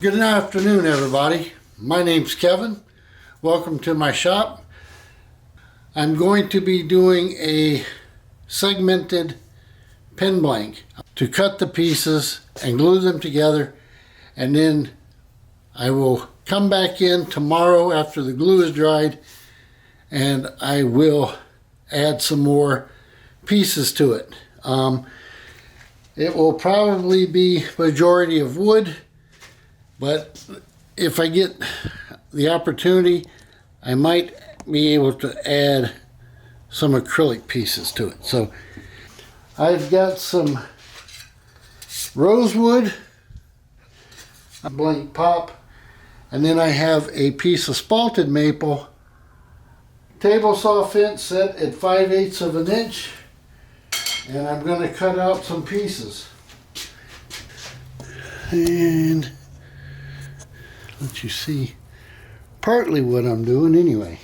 Good afternoon, everybody. My name's Kevin. Welcome to my shop. I'm going to be doing a segmented pen blank to cut the pieces and glue them together, and then I will come back in tomorrow after the glue is dried and I will add some more pieces to it. It will probably be majority of wood, but if I get the opportunity, I might be able to add some acrylic pieces to it. So I've got some rosewood, a blank pop, and then I have a piece of spalted maple, table saw fence set at 5/8 of an inch, and I'm going to cut out some pieces. And let you see partly what I'm doing anyway.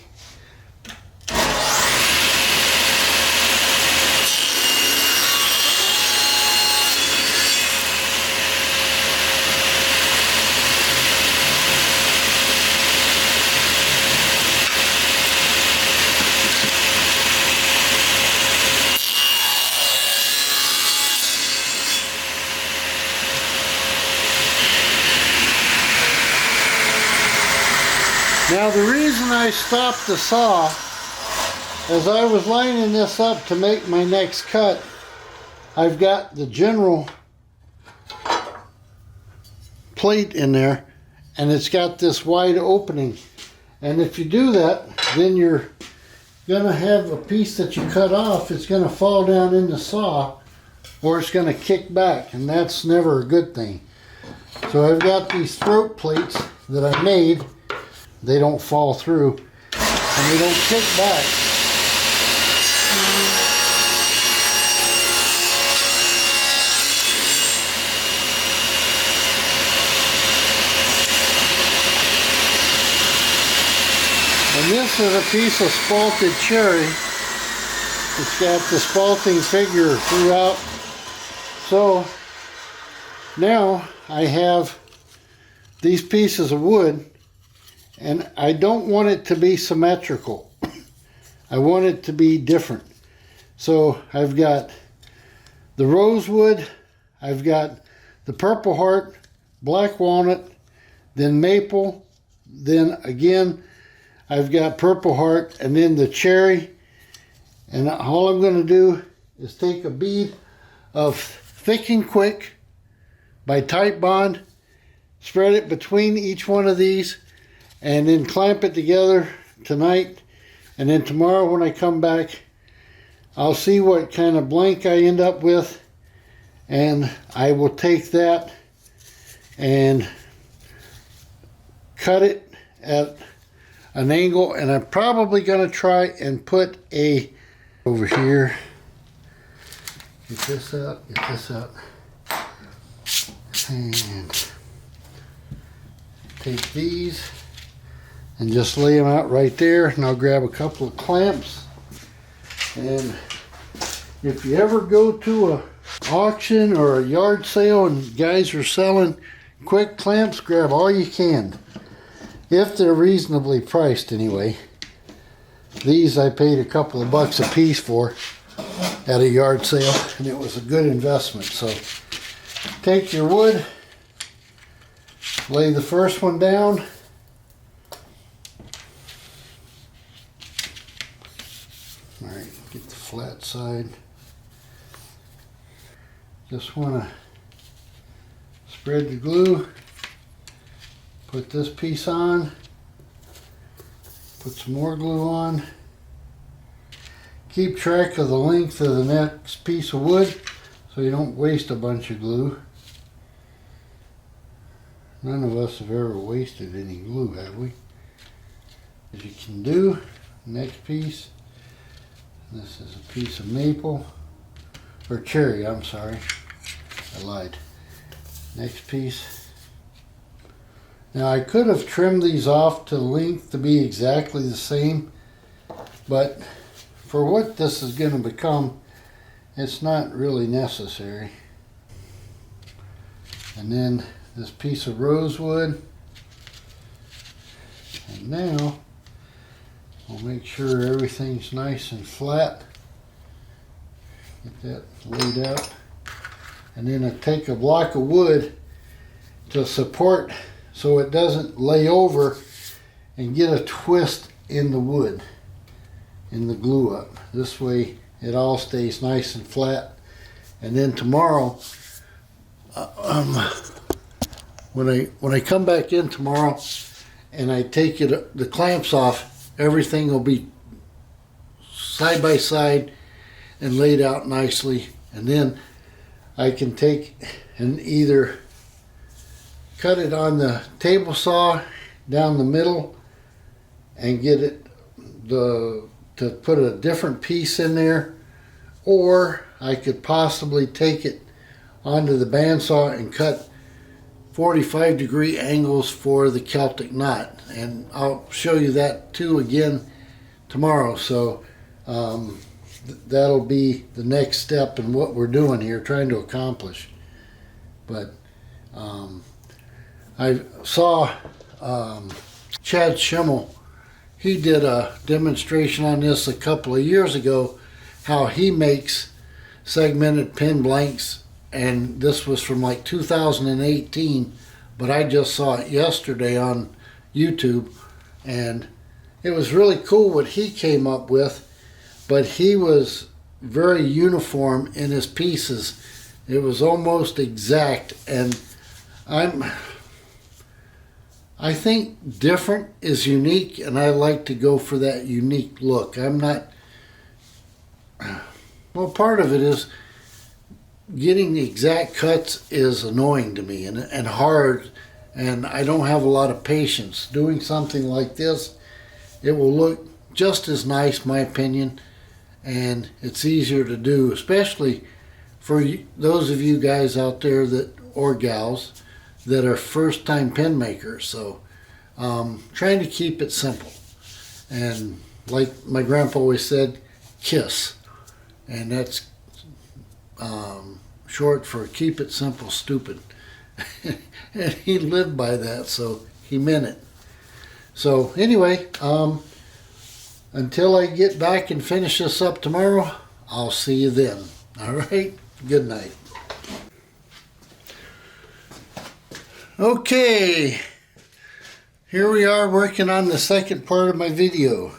Now the reason I stopped the saw, as I was lining this up to make my next cut, I've got the general plate in there and it's got this wide opening, and if you do that, then you're gonna have a piece that you cut off, it's gonna fall down in the saw or it's gonna kick back, and that's never a good thing. So I've got these throat plates that I made. They don't fall through and they don't kick back. And this is a piece of spalted cherry. It's got the spalting figure throughout. So now I have these pieces of wood, and I don't want it to be symmetrical. I want it to be different. So I've got the rosewood, I've got the purple heart, black walnut, then maple, then again I've got purple heart, and then the cherry. And all I'm going to do is take a bead of Thick and Quick by Type Bond, spread it between each one of these, and then clamp it together tonight, and then tomorrow when I come back I'll see what kind of blank I end up with, and I will take that and cut it at an angle, and I'm probably going to try and put a over here, get this out, and take these and just lay them out right there, and I'll grab a couple of clamps. And if you ever go to a auction or a yard sale and guys are selling quick clamps, grab all you can, if they're reasonably priced anyway. These I paid a couple of bucks a piece for at a yard sale, and it was a good investment. So take your wood, lay the first one down, alright, get the flat side. Just want to spread the glue, put this piece on, put some more glue on, keep track of the length of the next piece of wood so you don't waste a bunch of glue. None of us have ever wasted any glue, have we? As you can do, next piece, this is a piece of maple, or cherry, I'm sorry, I lied. Next piece. Now I could have trimmed these off to length to be exactly the same, but for what this is going to become, it's not really necessary. And then this piece of rosewood. And now I'll make sure everything's nice and flat. Get that laid out. And then I take a block of wood to support so it doesn't lay over and get a twist in the wood, in the glue up. This way it all stays nice and flat. And then tomorrow, when I come back in tomorrow and I take the clamps off, everything will be side by side and laid out nicely. And then I can take and either cut it on the table saw down the middle and get it to put a different piece in there, or I could possibly take it onto the bandsaw and cut 45-degree angles for the Celtic knot, and I'll show you that too again tomorrow. So that'll be the next step in what we're doing here, trying to accomplish. But I saw Chad Schimmel, he did a demonstration on this a couple of years ago, how he makes segmented pin blanks, and this was from like 2018, but I just saw it yesterday on YouTube, and it was really cool what he came up with. But he was very uniform in his pieces. It was almost exact, and I think different is unique, and I like to go for that unique look. I'm not, well, part of it is getting the exact cuts is annoying to me and hard, and I don't have a lot of patience. Doing something like this, it will look just as nice, my opinion, and it's easier to do, especially for those of you guys out there that, or gals, that are first-time pin makers. So trying to keep it simple, and like my grandpa always said, KISS, and that's short for keep it simple, stupid. And he lived by that, so he meant it. So anyway, until I get back and finish this up tomorrow, I'll see you then. All right, good night. Okay, here we are working on the second part of my video.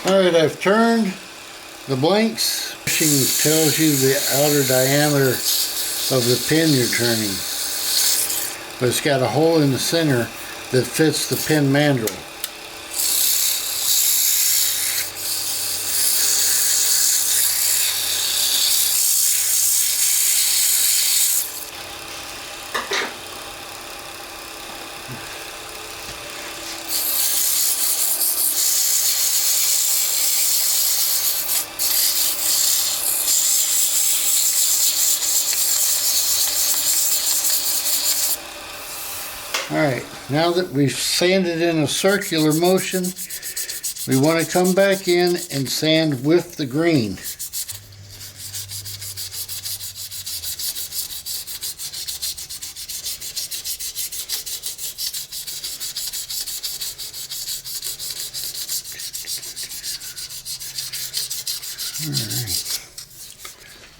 Alright, I've turned the blanks. Pushing tells you the outer diameter of the pin you're turning, but it's got a hole in the center that fits the pin mandrel. Alright, now that we've sanded in a circular motion, we want to come back in and sand with the green.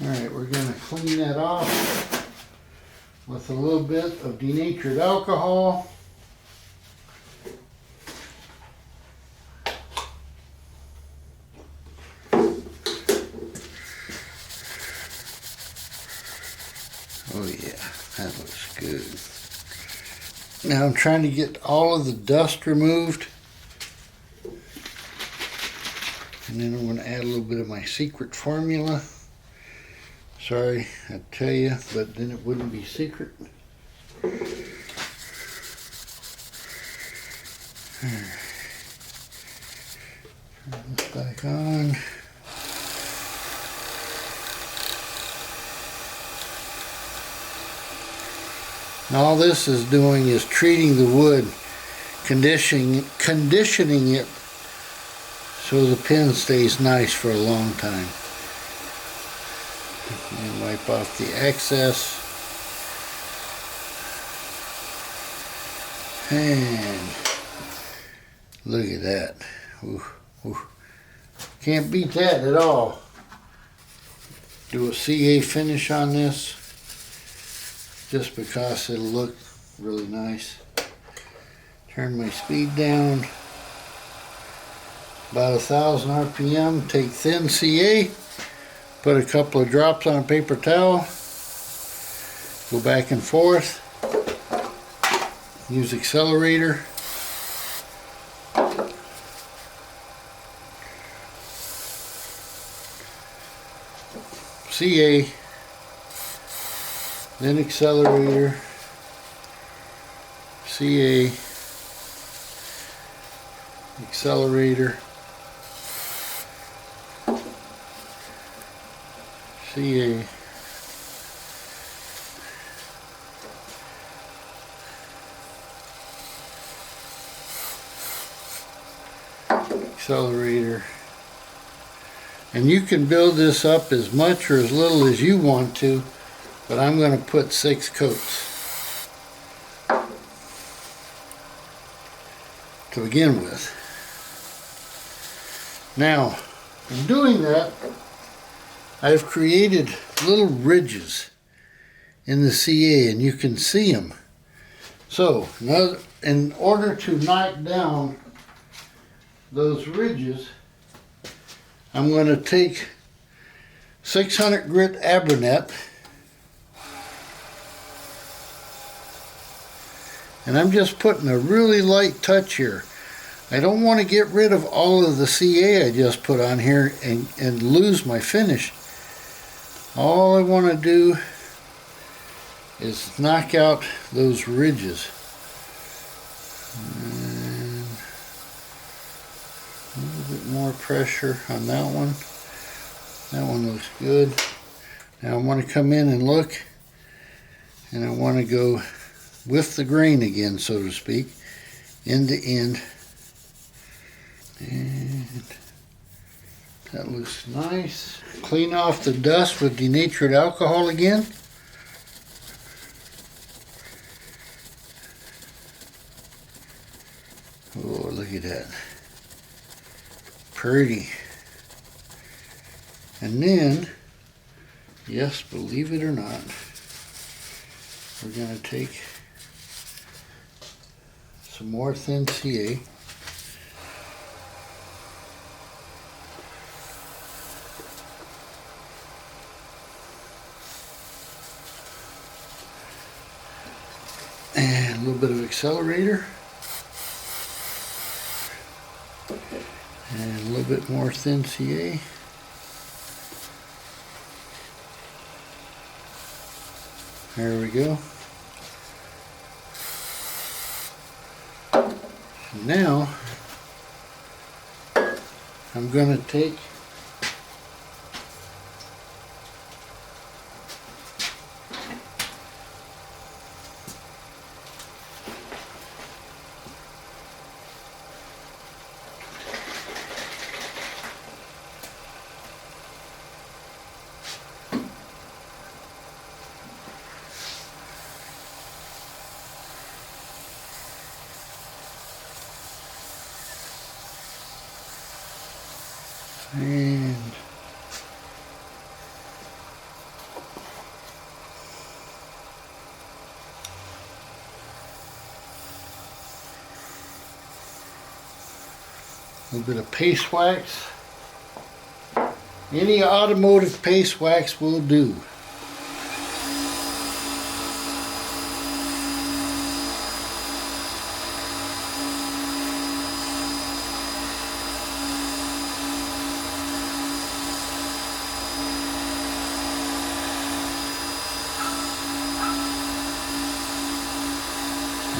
Alright, we're going to clean that off with a little bit of denatured alcohol. Oh yeah, that looks good. Now I'm trying to get all of the dust removed. And then I'm going to add a little bit of my secret formula. Sorry, I tell you, but then it wouldn't be secret. Turn this back on. And all this is doing is treating the wood, conditioning it so the pen stays nice for a long time. And wipe off the excess. And look at that. Ooh, ooh. Can't beat that at all. Do a CA finish on this just because it'll look really nice. Turn my speed down. About 1,000 RPM. Take thin CA. Put a couple of drops on a paper towel. Go back and forth. Use accelerator. CA. Then accelerator. CA. Accelerator. CA. Accelerator. And you can build this up as much or as little as you want to, but I'm going to put 6 coats to begin with. Now, in doing that, I've created little ridges in the CA, and you can see them. So, in order to knock down those ridges, I'm going to take 600 grit Abernet, and I'm just putting a really light touch here. I don't want to get rid of all of the CA I just put on here and lose my finish. All I want to do is knock out those ridges. And a little bit more pressure on that one. That one looks good. Now I want to come in and look, and I want to go with the grain again, so to speak, end to end. And that looks nice. Clean off the dust with denatured alcohol again. Oh, look at that. Pretty. And then, yes, believe it or not, we're going to take some more thin CA. And a little bit of accelerator. And a little bit more thin CA. There we go. Now, I'm going to take and A little bit of paste wax. Any automotive paste wax will do.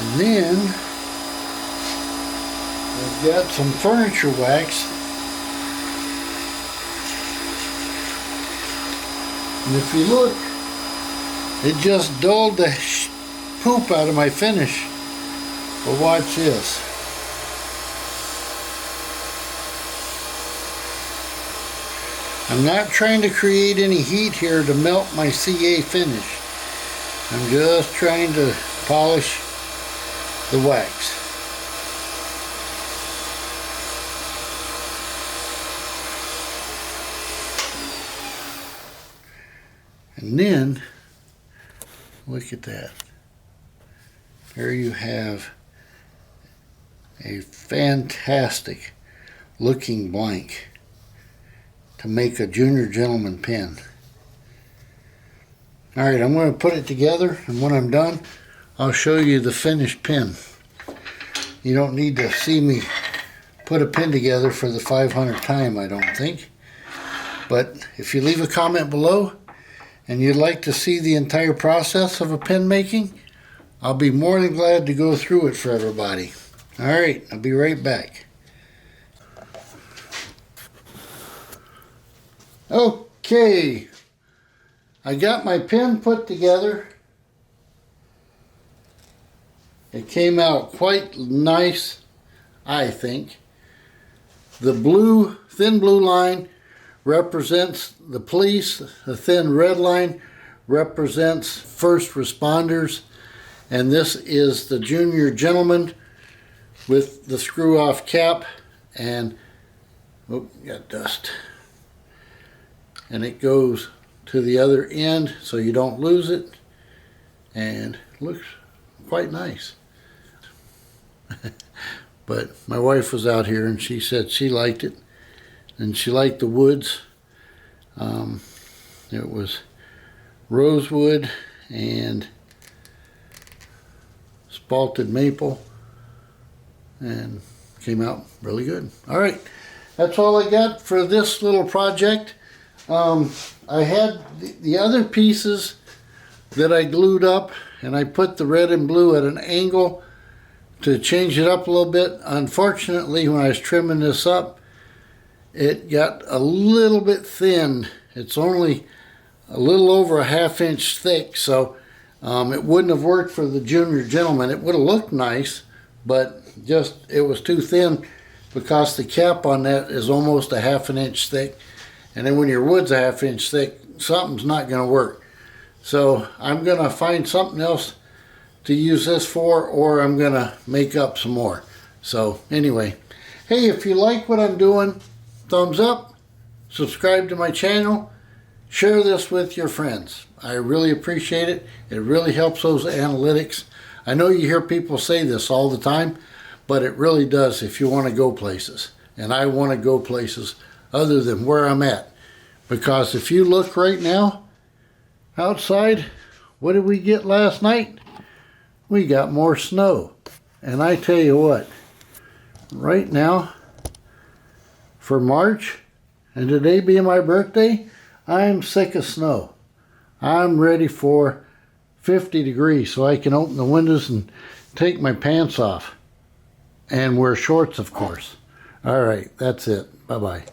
And then I've got some furniture wax. And if you look, it just dulled the poop out of my finish. But watch this. I'm not trying to create any heat here to melt my CA finish. I'm just trying to polish the wax. And then, look at that. There you have a fantastic looking blank to make a junior gentleman pen. Alright, I'm going to put it together, and when I'm done, I'll show you the finished pen. You don't need to see me put a pen together for the 500th time, I don't think. But if you leave a comment below, and you'd like to see the entire process of a pen making, I'll be more than glad to go through it for everybody. Alright, I'll be right back. Okay, I got my pen put together. It came out quite nice, I think. The blue, thin blue line represents the police, the thin red line represents first responders, and this is the junior gentleman with the screw off cap, and oh, got dust, and it goes to the other end so you don't lose it, and looks quite nice. But my wife was out here and she said she liked it, and she liked the woods. It was rosewood and spalted maple, and came out really good. Alright, that's all I got for this little project. I had the other pieces that I glued up, and I put the red and blue at an angle to change it up a little bit. Unfortunately, when I was trimming this up, it got a little bit thin. It's only a little over a ½ inch thick, so it wouldn't have worked for the junior gentleman. It would have looked nice, but just it was too thin because the cap on that is almost a ½ inch thick, and then when your wood's a ½ inch thick, something's not going to work. So I'm going to find something else to use this for, or I'm going to make up some more. So anyway, hey, if you like what I'm doing, thumbs up, subscribe to my channel, share this with your friends. I really appreciate it. It really helps those analytics. I know you hear people say this all the time, but it really does if you want to go places. And I want to go places other than where I'm at. Because if you look right now, outside, what did we get last night? We got more snow. And I tell you what, right now, for March, and today being my birthday, I'm sick of snow. I'm ready for 50 degrees so I can open the windows and take my pants off. And wear shorts, of course. All right, that's it. Bye-bye.